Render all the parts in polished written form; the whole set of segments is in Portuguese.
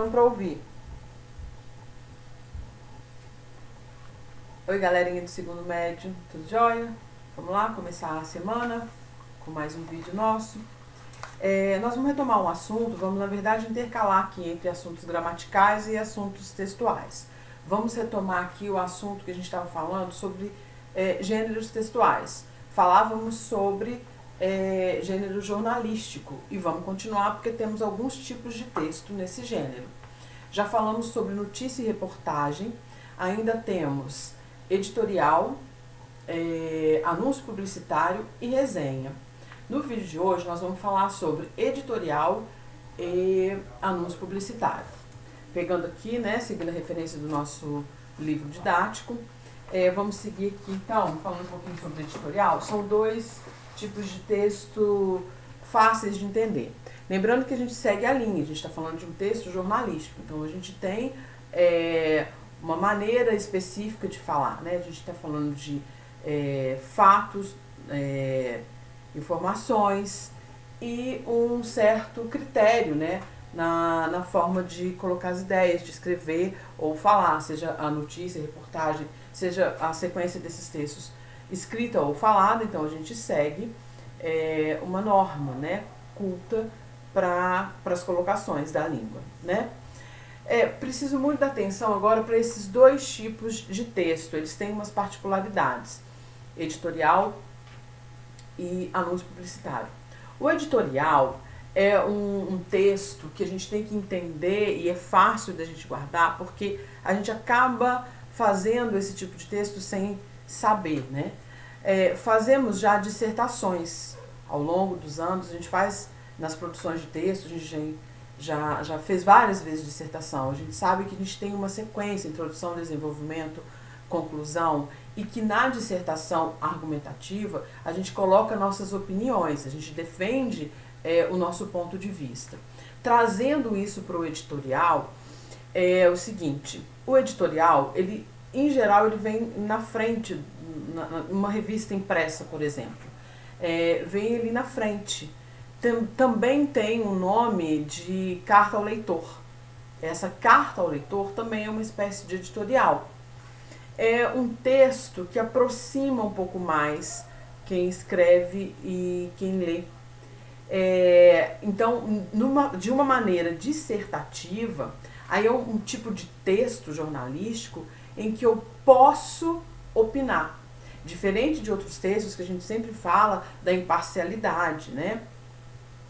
Para ouvir. Oi, galerinha do segundo médio, tudo jóia? Vamos lá começar a semana com mais um vídeo nosso. Nós vamos retomar um assunto, vamos na verdade intercalar aqui entre assuntos gramaticais e assuntos textuais. Vamos retomar aqui o assunto que a gente estava falando sobre gêneros textuais. Falávamos sobre gênero jornalístico e vamos continuar porque temos alguns tipos de texto nesse gênero. Já falamos sobre notícia e reportagem, ainda temos editorial, anúncio publicitário e resenha. No vídeo de hoje nós vamos falar sobre editorial e anúncio publicitário. Pegando aqui, né, seguindo a referência do nosso livro didático, vamos seguir aqui então, falando um pouquinho sobre editorial. São dois tipos de texto fáceis de entender. Lembrando que a gente segue a linha, a gente está falando de um texto jornalístico, então a gente tem uma maneira específica de falar, né? A gente está falando de fatos, informações e um certo critério, né? Na forma de colocar as ideias, de escrever ou falar, seja a notícia, a reportagem, seja a sequência desses textos escrita ou falada. Então a gente segue uma norma, né, culta para as colocações da língua, né? Preciso muito da atenção agora para esses dois tipos de texto. Eles têm umas particularidades: editorial e anúncio publicitário. O editorial é um texto que a gente tem que entender e é fácil da gente guardar, porque a gente acaba fazendo esse tipo de texto sem saber, né? Fazemos já dissertações ao longo dos anos, a gente faz nas produções de texto, a gente já fez várias vezes dissertação, a gente sabe que a gente tem uma sequência, introdução, desenvolvimento, conclusão, e que na dissertação argumentativa a gente coloca nossas opiniões, a gente defende o nosso ponto de vista. Trazendo isso para o editorial, é o seguinte: o editorial, ele, em geral, ele vem na frente, numa revista impressa, por exemplo, vem ali na frente. Também tem um nome de carta ao leitor. Essa carta ao leitor também é uma espécie de editorial. É um texto que aproxima um pouco mais quem escreve e quem lê. Então, de uma maneira dissertativa, aí é um tipo de texto jornalístico em que eu posso opinar. Diferente de outros textos que a gente sempre fala da imparcialidade, né?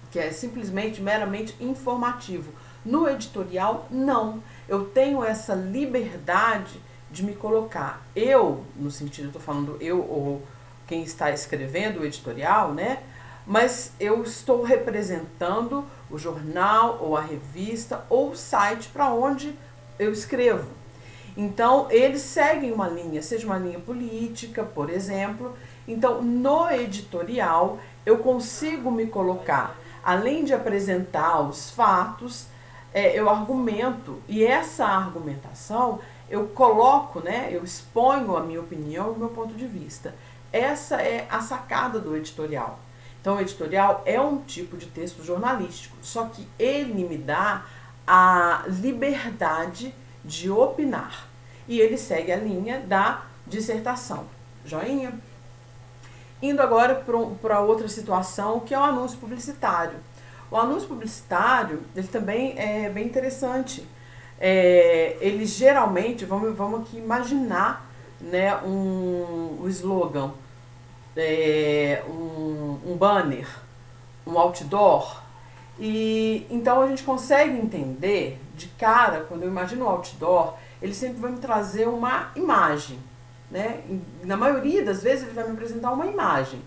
Que é simplesmente, meramente informativo. No editorial, não. Eu tenho essa liberdade de me colocar. Eu, no sentido, eu estou falando eu ou quem está escrevendo o editorial, né? Mas eu estou representando o jornal ou a revista ou o site para onde eu escrevo. Então, eles seguem uma linha, seja uma linha política, por exemplo. Então, no editorial, eu consigo me colocar. Além de apresentar os fatos, eu argumento, e essa argumentação eu coloco, né, eu exponho a minha opinião, o meu ponto de vista. Essa é a sacada do editorial. Então, o editorial é um tipo de texto jornalístico, só que ele me dá a liberdade de opinar. E ele segue a linha da dissertação. Joinha? Indo agora para outra situação, que é o anúncio publicitário. O anúncio publicitário, ele também é bem interessante. Ele geralmente, vamos aqui imaginar, né, um slogan, um banner, um outdoor. E então a gente consegue entender de cara, quando eu imagino o outdoor, ele sempre vai me trazer uma imagem, né? Na maioria das vezes ele vai me apresentar uma imagem.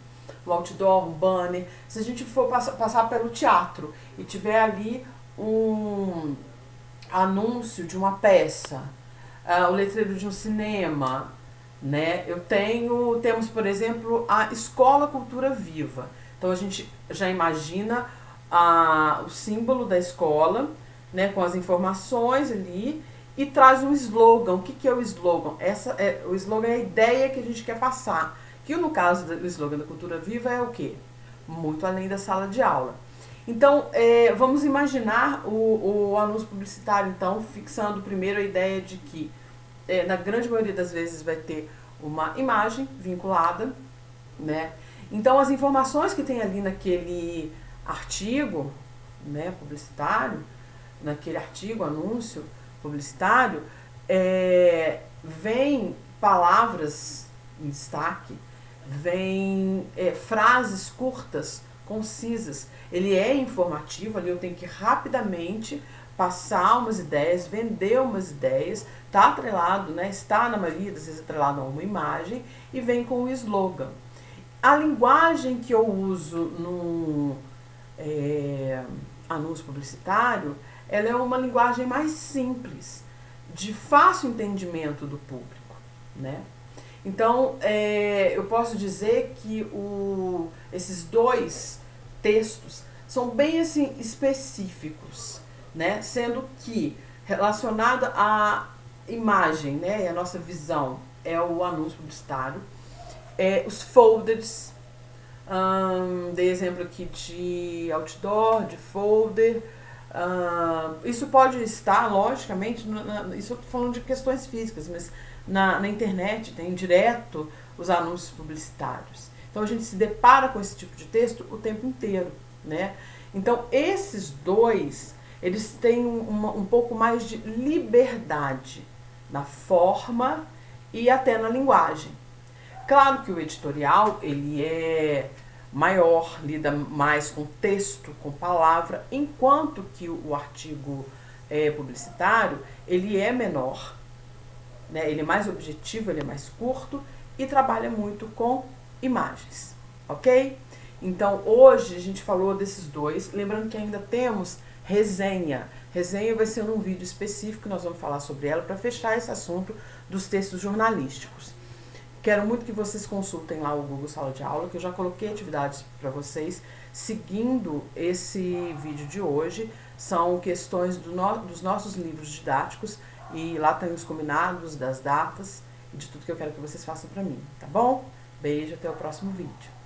O outdoor, um banner. Se a gente for passar pelo teatro e tiver ali um anúncio de uma peça, o letreiro de um cinema, né? Temos, por exemplo, a Escola Cultura Viva. Então a gente já imagina o símbolo da escola, né, com as informações ali, e traz um slogan. O que é o slogan? O slogan é a ideia que a gente quer passar. Que no caso do slogan da Cultura Viva é o quê? Muito além da sala de aula. Então, vamos imaginar o anúncio publicitário, então, fixando primeiro a ideia de que, na grande maioria das vezes, vai ter uma imagem vinculada, né? Então, as informações que tem ali naquele artigo, né, publicitário, naquele artigo, anúncio publicitário, vem palavras em destaque, vem frases curtas, concisas. Ele é informativo, ali eu tenho que rapidamente passar umas ideias, vender umas ideias, está atrelado, né, está na maioria das vezes atrelado a uma imagem e vem com o slogan. A linguagem que eu uso no anúncio publicitário, ela é uma linguagem mais simples, de fácil entendimento do público, né? Então, eu posso dizer que esses dois textos são bem assim específicos, né? Sendo que relacionada à imagem, né, e a nossa visão é o anúncio publicitário, os folders, dei exemplo aqui de outdoor, de folder. Isso pode estar, logicamente, isso eu estou falando de questões físicas, mas na internet tem direto os anúncios publicitários. Então a gente se depara com esse tipo de texto o tempo inteiro, né? Então esses dois, eles têm um pouco mais de liberdade na forma e até na linguagem. Claro que o editorial, ele é maior, lida mais com texto, com palavra, enquanto que o artigo publicitário, ele é menor, né? Ele é mais objetivo, ele é mais curto e trabalha muito com imagens, ok? Então, hoje a gente falou desses dois, lembrando que ainda temos resenha. Resenha vai ser num vídeo específico, nós vamos falar sobre ela para fechar esse assunto dos textos jornalísticos. Quero muito que vocês consultem lá o Google Sala de Aula, que eu já coloquei atividades para vocês seguindo esse vídeo de hoje. São questões dos nossos livros didáticos e lá tem os combinados das datas e de tudo que eu quero que vocês façam para mim, tá bom? Beijo, até o próximo vídeo.